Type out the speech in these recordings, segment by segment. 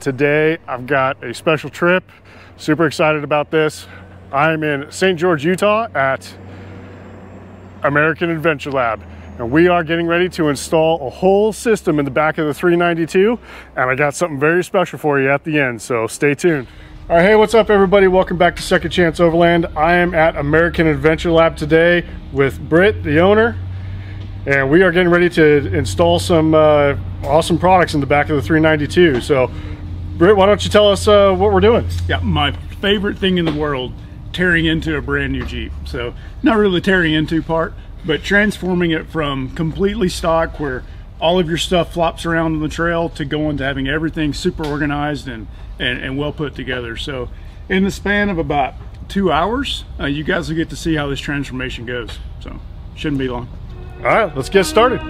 Today I've got a special trip. Super excited about this. I'm in St. George, Utah at American Adventure Lab, and we are getting ready to install a whole system in the back of the 392, and I got something very special for you at the end, so stay tuned. All right, hey, what's up everybody? Welcome back to Second Chance Overland. I am at American Adventure Lab today with Britt, the owner, and we are getting ready to install some awesome products in the back of the 392. So, Britt, why don't you tell us what we're doing? Yeah, my favorite thing in the world, tearing into a brand new Jeep. So, not really tearing into part, but transforming it from completely stock where all of your stuff flops around on the trail to going to having everything super organized and well put together. So, in the span of about 2 hours, you guys will get to see how this transformation goes. So, shouldn't be long. All right, let's get started.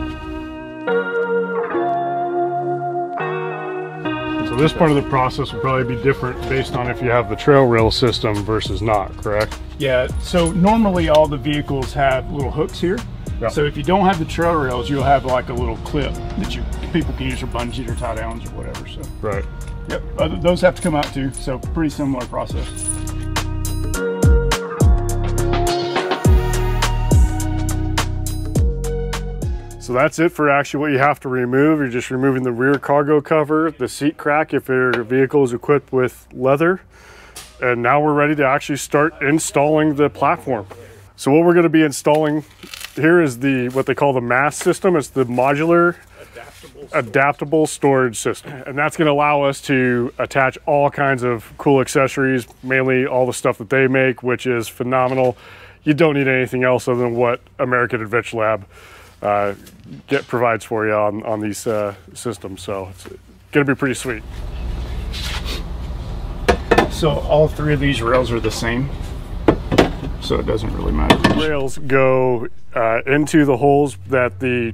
So this part of the process will probably be different based on if you have the trail rail system versus not, correct? Yeah, so normally all the vehicles have little hooks here. Yep. So if you don't have the trail rails, you'll have like a little clip that people can use for bungee or tie downs or whatever. So right. Yep, those have to come out too. So pretty similar process. So that's it for actually what you have to remove. You're just removing the rear cargo cover, the seat crack if your vehicle is equipped with leather. And now we're ready to actually start installing the platform. So what we're going to be installing here is what they call the M.A.S.S system. It's the modular adaptable storage system. And that's going to allow us to attach all kinds of cool accessories, mainly all the stuff that they make, which is phenomenal. You don't need anything else other than what American Adventure Lab provides for you on these systems. So it's going to be pretty sweet. So all three of these rails are the same, so it doesn't really matter. The rails go into the holes that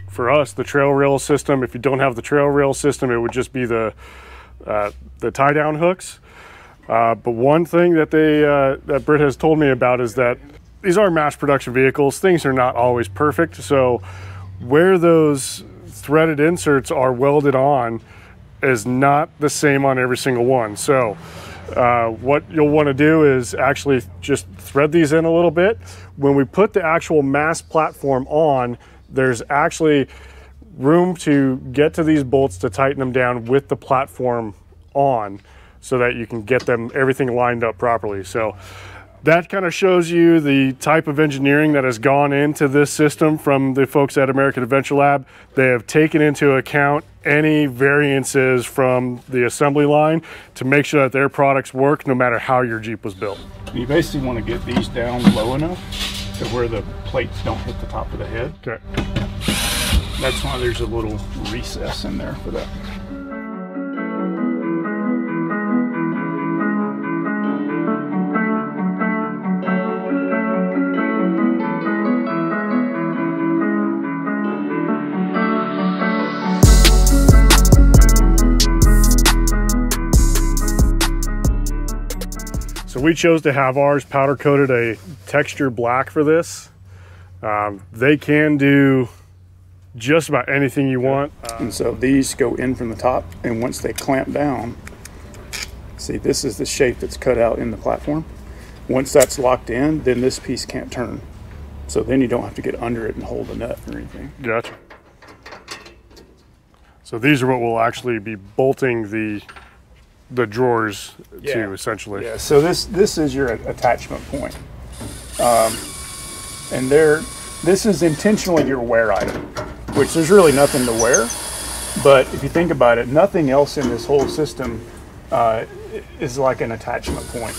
for us, the trail rail system. If you don't have the trail rail system, it would just be the tie down hooks. But one thing that that Britt has told me about is that these are mass production vehicles. Things are not always perfect. So where those threaded inserts are welded on is not the same on every single one. So what you'll want to do is actually just thread these in a little bit. When we put the actual M.A.S.S platform on, there's actually room to get to these bolts to tighten them down with the platform on so that you can get everything lined up properly. So that kind of shows you the type of engineering that has gone into this system from the folks at American Adventure Lab. They have taken into account any variances from the assembly line to make sure that their products work no matter how your Jeep was built. You basically want to get these down low enough to where the plates don't hit the top of the head. Okay. That's why there's a little recess in there for that. So we chose to have ours powder coated a texture black for this. They can do just about anything you want. And so these go in from the top, and once they clamp down, see, this is the shape that's cut out in the platform. Once that's locked in, then this piece can't turn. So then you don't have to get under it and hold the nut or anything. Gotcha. So these are what we'll actually be bolting the drawers to, essentially. Yeah, so this is your attachment point. And this is intentionally your wear item, which there's really nothing to wear. But if you think about it, nothing else in this whole system is like an attachment point.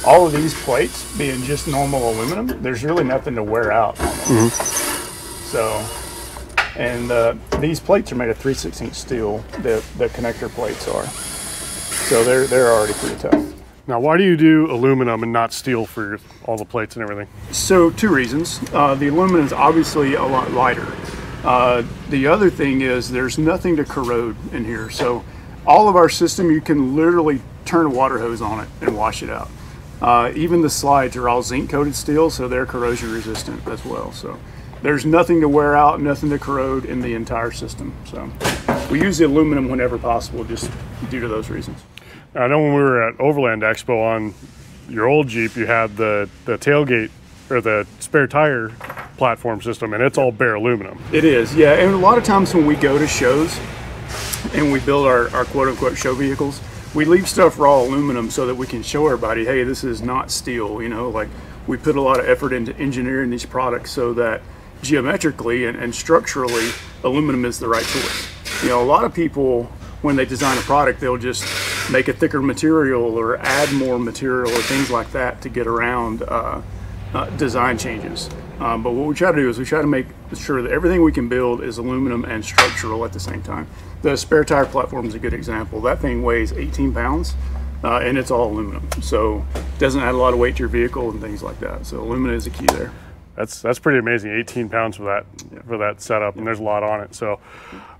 All of these plates being just normal aluminum, there's really nothing to wear out on them. So, and these plates are made of 3/16 steel, the connector plates are. So they're already pretty tough. Now, why do you do aluminum and not steel for all the plates and everything? So two reasons. The aluminum is obviously a lot lighter. The other thing is there's nothing to corrode in here. So all of our system, you can literally turn a water hose on it and wash it out. Even the slides are all zinc coated steel, so they're corrosion resistant as well. So there's nothing to wear out, nothing to corrode in the entire system. So we use the aluminum whenever possible, just due to those reasons. I know when we were at Overland Expo on your old Jeep, you had the tailgate or the spare tire platform system, and it's all bare aluminum. It is, yeah. And a lot of times when we go to shows and we build our quote-unquote show vehicles, we leave stuff raw aluminum so that we can show everybody, hey, this is not steel. You know, like, we put a lot of effort into engineering these products so that geometrically and structurally, aluminum is the right choice. You know, a lot of people, when they design a product, they'll just make a thicker material or add more material or things like that to get around design changes. But what we try to do is we try to make sure that everything we can build is aluminum and structural at the same time. The spare tire platform is a good example. That thing weighs 18 pounds and it's all aluminum. So it doesn't add a lot of weight to your vehicle and things like that. So aluminum is the key there. That's pretty amazing. 18 pounds for that setup, and there's a lot on it. So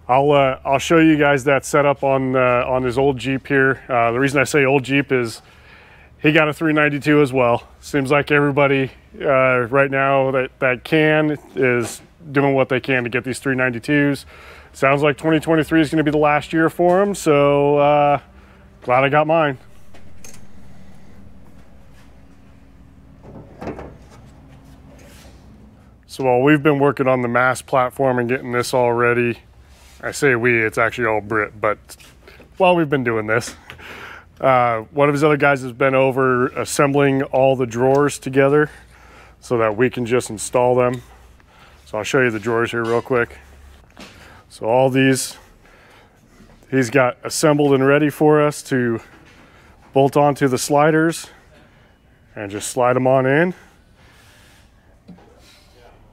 I'll show you guys that setup on his old Jeep here. The reason I say old Jeep is he got a 392 as well. Seems like everybody right now that can is doing what they can to get these 392s. Sounds like 2023 is going to be the last year for him, so glad I got mine. So while we've been working on the M.A.S.S platform and getting this all ready, I say we, it's actually all Brit, but while we've been doing this, one of his other guys has been over assembling all the drawers together so that we can just install them. So I'll show you the drawers here real quick. So all these, he's got assembled and ready for us to bolt onto the sliders and just slide them on in.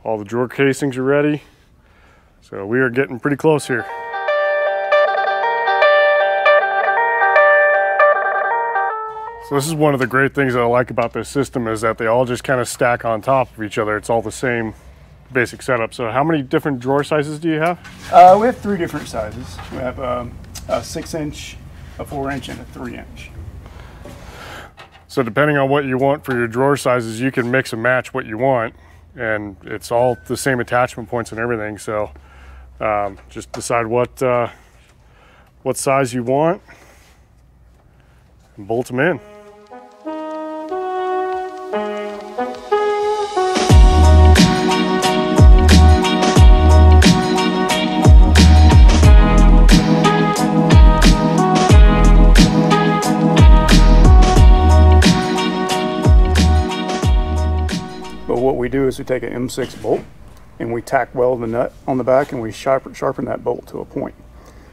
All the drawer casings are ready. So we are getting pretty close here. So this is one of the great things that I like about this system is that they all just kind of stack on top of each other. It's all the same basic setup. So how many different drawer sizes do you have? We have 3 different sizes. We have a 6-inch, a 4-inch, and a 3-inch. So depending on what you want for your drawer sizes, you can mix and match what you want, and it's all the same attachment points and everything. So just decide what size you want and bolt them in. What we do is we take an M.A.S.S bolt and we tack weld the nut on the back and we sharpen that bolt to a point.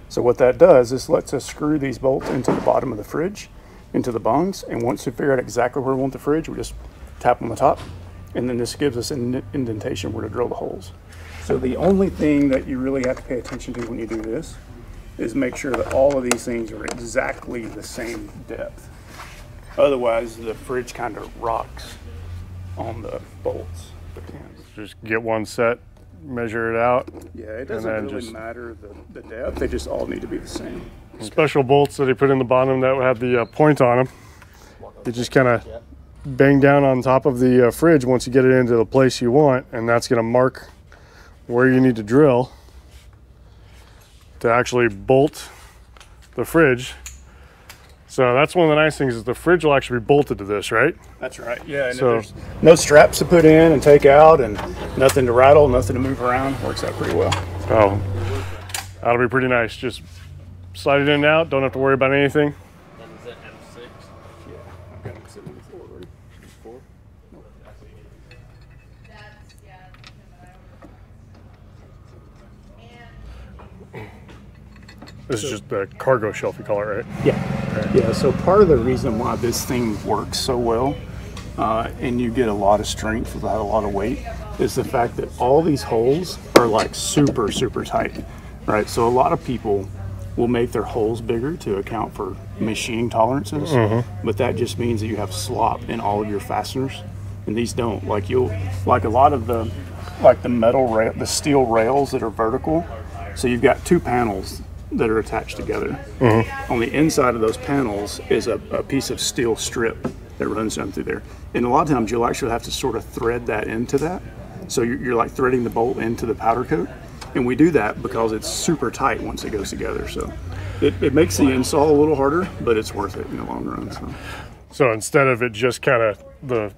So what that does is lets us screw these bolts into the bottom of the fridge, into the bungs, and once we figure out exactly where we want the fridge, we just tap on the top, and then this gives us an indentation where to drill the holes. So the only thing that you really have to pay attention to when you do this is make sure that all of these things are exactly the same depth. Otherwise, the fridge kind of rocks on the bolts. Just get one set, measure it out. Yeah, it doesn't really matter the depth, they just all need to be the same. Special bolts that he put in the bottom that have the point on them. You just kind of bang down on top of the fridge once you get it into the place you want, and that's going to mark where you need to drill to actually bolt the fridge. So that's one of the nice things is the fridge will actually be bolted to this, right? That's right, yeah. And so there's no straps to put in and take out and nothing to rattle, nothing to move around. Works out pretty well. Oh, that'll be pretty nice. Just slide it in and out, don't have to worry about anything. Is that M6? Yeah, I've got it sitting on the floor already. 4? Nope. This is just the cargo shelf, you call it, right? Yeah. Yeah, so part of the reason why this thing works so well and you get a lot of strength without a lot of weight is the fact that all these holes are like super, super tight, right? So a lot of people will make their holes bigger to account for machining tolerances, but that just means that you have slop in all of your fasteners, and these don't. Like a lot of the metal rail, the steel rails that are vertical, so you've got 2 panels that are attached together. On the inside of those panels is a piece of steel strip that runs down through there. And a lot of times you'll actually have to sort of thread that into that So you're like threading the bolt into the powder coat. And we do that because it's super tight once it goes together. So it makes the install a little harder, but it's worth it in the long run. So instead of it just kind of the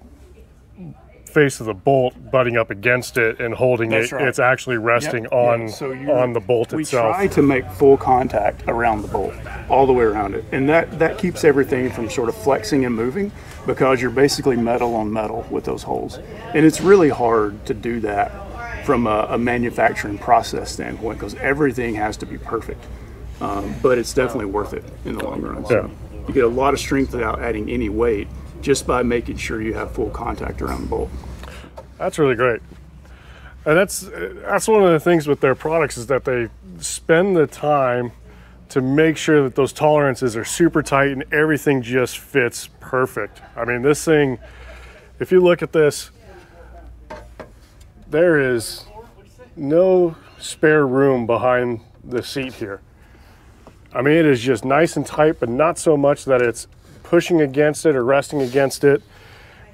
face of the bolt butting up against it and holding it, right, it's actually resting on the bolt itself. We try to make full contact around the bolt, all the way around it. And that keeps everything from sort of flexing and moving, because you're basically metal on metal with those holes. And it's really hard to do that from a manufacturing process standpoint, because everything has to be perfect. But it's definitely worth it in the long run. So you get a lot of strength without adding any weight, just by making sure you have full contact around the bolt. That's really great. And that's one of the things with their products, is that they spend the time to make sure that those tolerances are super tight and everything just fits perfect. I mean, this thing, if you look at this, there is no spare room behind the seat here. I mean, it is just nice and tight, but not so much that it's pushing against it or resting against it.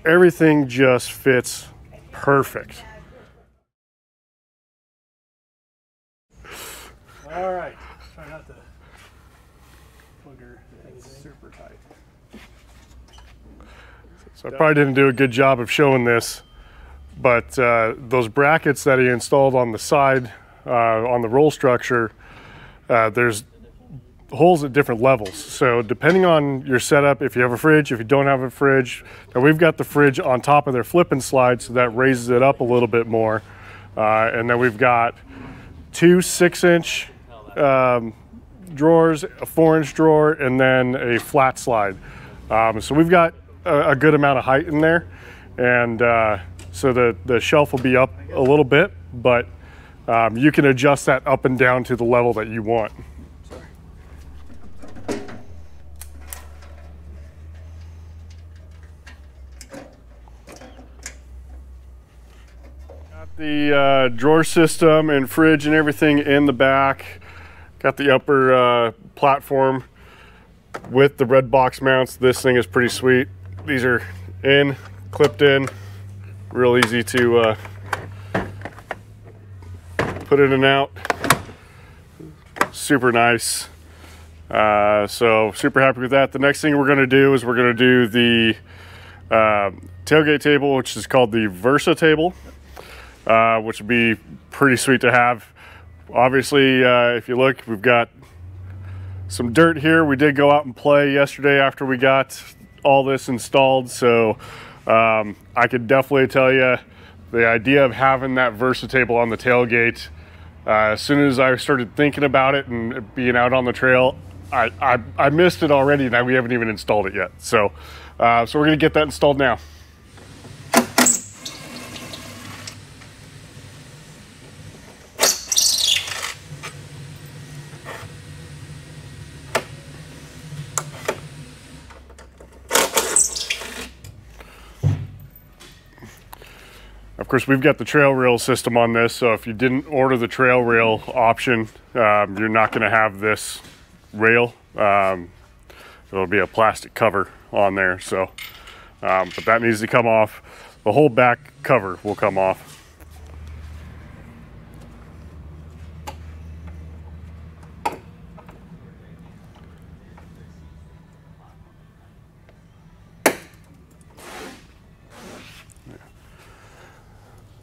Everything just fits perfect. All right, try not to booger. It's super tight. So I probably didn't do a good job of showing this, but those brackets that he installed on the side, on the roll structure, there's holes at different levels. So depending on your setup, if you have a fridge, if you don't have a fridge, now we've got the fridge on top of their flip and slide, so that raises it up a little bit more. And then we've got two 6-inch drawers, a 4-inch drawer, and then a flat slide. So we've got a good amount of height in there. And so the shelf will be up a little bit, but you can adjust that up and down to the level that you want. The drawer system and fridge and everything in the back. Got the upper platform with the red box mounts. This thing is pretty sweet. These are clipped in, real easy to put in and out. Super nice. So super happy with that. The next thing we're going to do is we're going to do the tailgate table, which is called the Versa table. Which would be pretty sweet to have. Obviously, if you look, we've got some dirt here. We did go out and play yesterday after we got all this installed, so I could definitely tell you the idea of having that Versa table on the tailgate, as soon as I started thinking about it and being out on the trail, I missed it already, and we haven't even installed it yet. So we're going to get that installed now. Of course, we've got the trail rail system on this, so if you didn't order the trail rail option, you're not going to have this rail. It'll be a plastic cover on there, so but that needs to come off. The whole back cover will come off.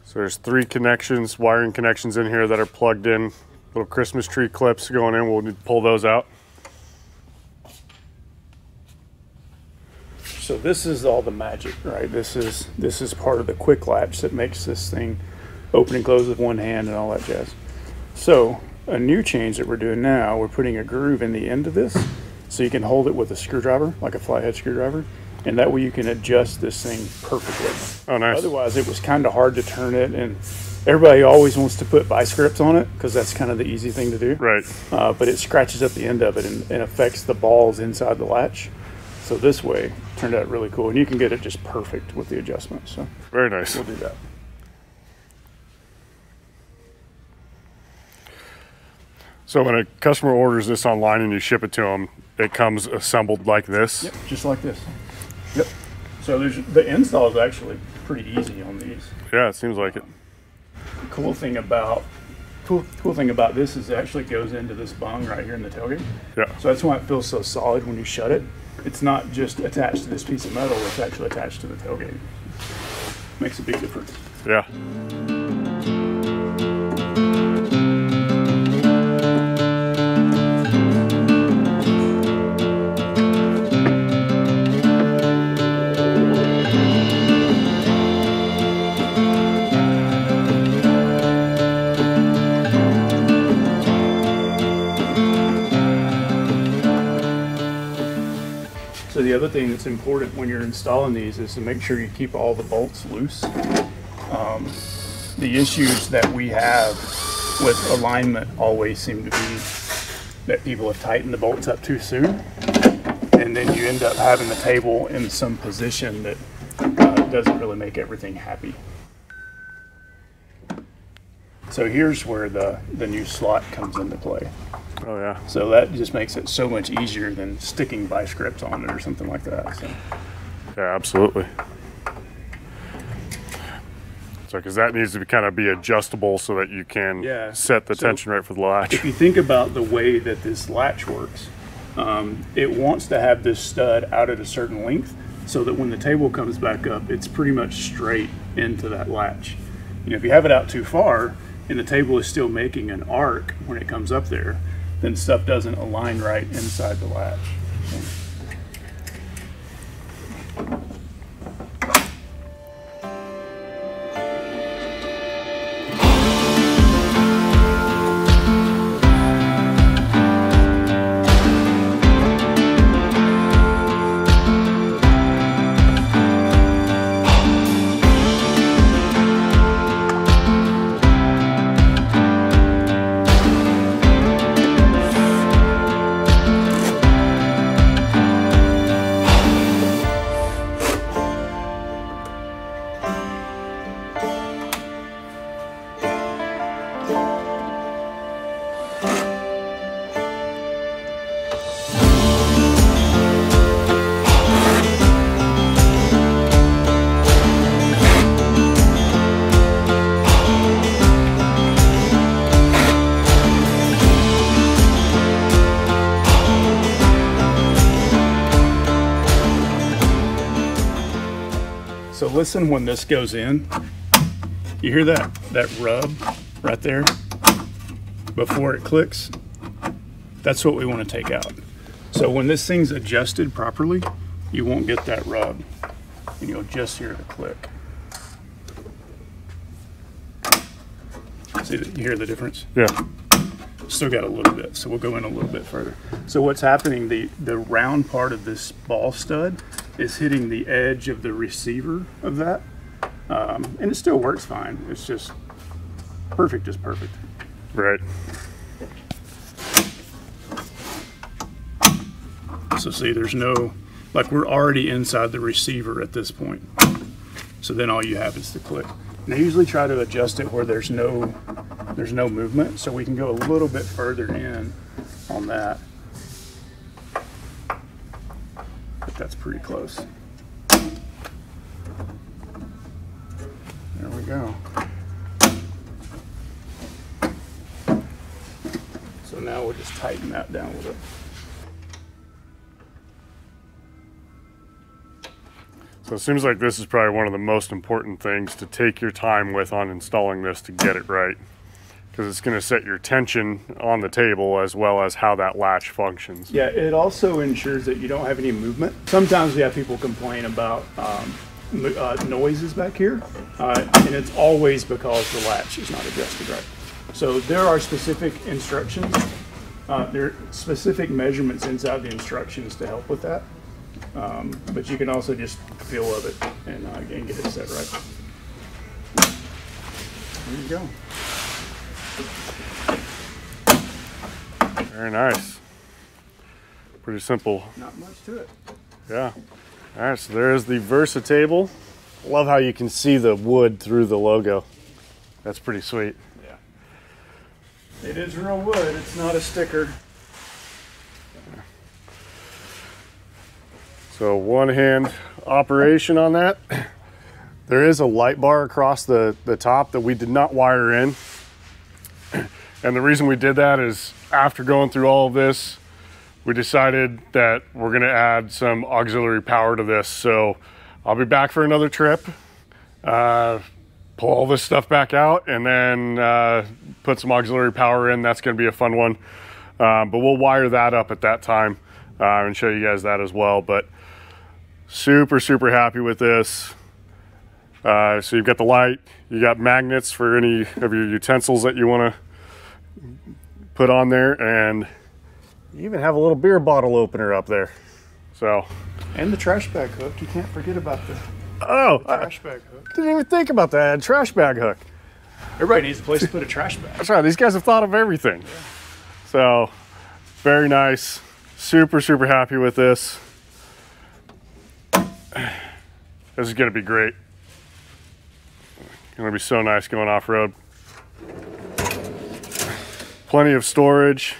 So there's 3 connections, wiring connections in here that are plugged in. Little Christmas tree clips going in. We'll need to pull those out. So this is all the magic, right? This is part of the quick latch that makes this thing open and close with one hand and all that jazz. So a new change that we're doing now, we're putting a groove in the end of this, so you can hold it with a screwdriver, like a flathead screwdriver. And that way you can adjust this thing perfectly. Oh, nice. Otherwise, it was kind of hard to turn it, and everybody always wants to put vice grips on it because that's kind of the easy thing to do. Right. But it scratches up the end of it and affects the balls inside the latch. So this way, it turned out really cool. And you can get it just perfect with the adjustment. So very nice. We'll do that. So when a customer orders this online and you ship it to them, it comes assembled like this? Yep, just like this. Yep. So the install is actually pretty easy on these. Yeah, it seems like it. cool thing about this is it actually goes into this bung right here in the tailgate. Yeah. So that's why it feels so solid when you shut it. It's not just attached to this piece of metal, it's actually attached to the tailgate. Makes a big difference. Yeah. So the other thing that's important when you're installing these is to make sure you keep all the bolts loose. The issues that we have with alignment always seem to be that people have tightened the bolts up too soon, and then you end up having the table in some position that doesn't really make everything happy. So here's where the new slot comes into play. Oh yeah. So that just makes it so much easier than sticking vice grips on it or something like that. So. Yeah, absolutely. So, because that needs to kind of be adjustable so that you can set the tension right for the latch. If you think about the way that this latch works, it wants to have this stud out at a certain length so that when the table comes back up, it's pretty much straight into that latch. You know, if you have it out too far and the table is still making an arc when it comes up there, then stuff doesn't align right inside the latch. So listen when this goes in. You hear that rub right there before it clicks? That's what we want to take out. So when this thing's adjusted properly, you won't get that rub, and you'll just hear the click. See, you hear the difference? Yeah. Still got a little bit, so we'll go in a little bit further. So what's happening, the round part of this ball stud is hitting the edge of the receiver of that, and it still works fine. It's just perfect is perfect. Right. So see, there's no, like, we're already inside the receiver at this point. So then all you have is the click. And I usually try to adjust it where there's no movement, so we can go a little bit further in on that. But that's pretty close. There we go. So now we'll just tighten that down a little bit. So it seems like this is probably one of the most important things to take your time with on installing this to get it right, because it's going to set your tension on the table as well as how that latch functions. Yeah, it also ensures that you don't have any movement. Sometimes we have people complain about noises back here, and it's always because the latch is not adjusted right. So there are specific instructions, there are specific measurements inside the instructions to help with that. But you can also just feel of it and get it set right. There you go. Very nice. Pretty simple. Not much to it. Yeah. All right, so there's the Versa table. Love how you can see the wood through the logo. That's pretty sweet. Yeah. It is real wood. It's not a sticker. So one hand operation on that. There is a light bar across the top that we did not wire in. And the reason we did that is after going through all of this, we decided that we're gonna add some auxiliary power to this. So I'll be back for another trip, pull all this stuff back out, and then put some auxiliary power in. That's gonna be a fun one. But we'll wire that up at that time and show you guys that as well. But super, super happy with this. So you've got the light, you got magnets for any of your utensils that you wanna put on there, and you even have a little beer bottle opener up there. So, and the trash bag hook. You can't forget about the trash bag hook. Didn't even think about that. Trash bag hook. Everybody needs a place to put a trash bag. That's right. These guys have thought of everything. Yeah. So, very nice. Super, super happy with this. This is going to be great. Going to be so nice going off-road. Plenty of storage.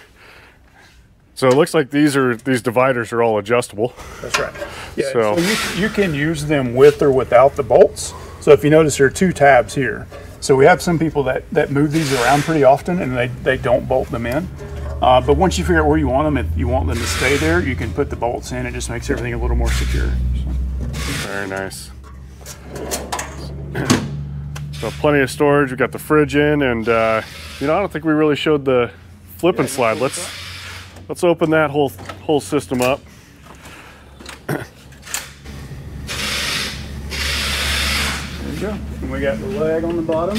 So it looks like these dividers are all adjustable. That's right. Yeah, so you can use them with or without the bolts. So if you notice, there are 2 tabs here. So we have some people that move these around pretty often, and they don't bolt them in. But once you figure out where you want them, if you want them to stay there, you can put the bolts in. It just makes everything a little more secure. So. Very nice. So plenty of storage. We've got the fridge in, and you know, I don't think we really showed the flip and slide. Let's open that whole system up. There you go. And we got the leg on the bottom.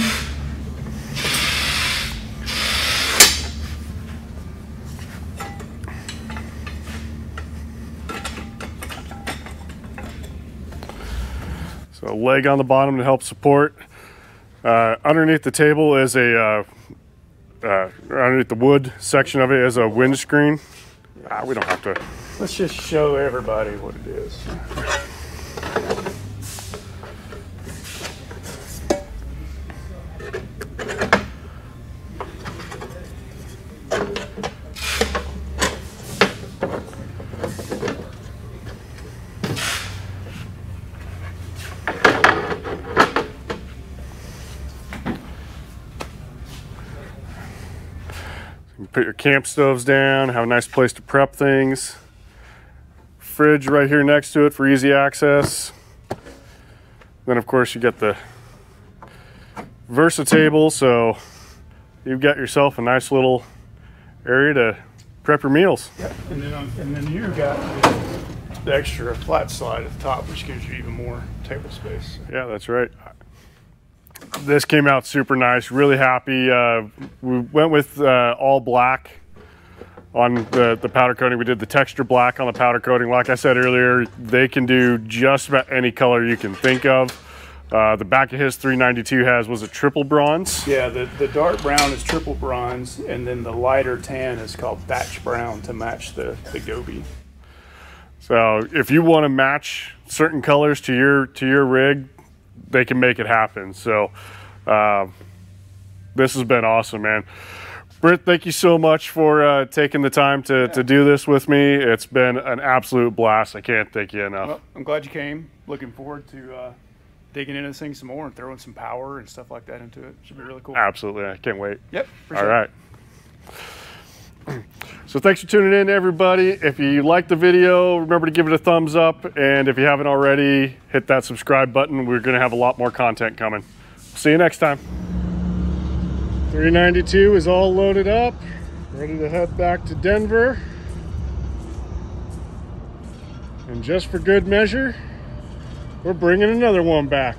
So leg on the bottom to help support. Underneath the table is underneath the wood section of it is a windscreen. We don't have to. Let's just show everybody what it is. Put your camp stoves down, have a nice place to prep things. Fridge right here next to it for easy access. Then of course you got the Versa table, so you've got yourself a nice little area to prep your meals. Yep. And then you've got the extra flat slide at the top, which gives you even more table space. Yeah, that's right. This came out super nice, really happy. We went with all black on the powder coating. We did the texture black on the powder coating. Like I said earlier, they can do just about any color you can think of. The back of his 392 was a triple bronze. Yeah, the dark brown is triple bronze, and then the lighter tan is called thatch brown to match the goby. So if you want to match certain colors to your rig, they can make it happen. So this has been awesome, man. Britt, thank you so much for taking the time to do this with me. It's been an absolute blast. I can't thank you enough. Well, I'm glad you came. Looking forward to digging into this thing some more and throwing some power and stuff like that into it. Should be really cool. Absolutely. I can't wait. Yep. All right. So thanks for tuning in, everybody. If you liked the video, remember to give it a thumbs up. And if you haven't already, hit that subscribe button. We're going to have a lot more content coming. See you next time. 392 is all loaded up, ready to head back to Denver. And just for good measure, we're bringing another one back.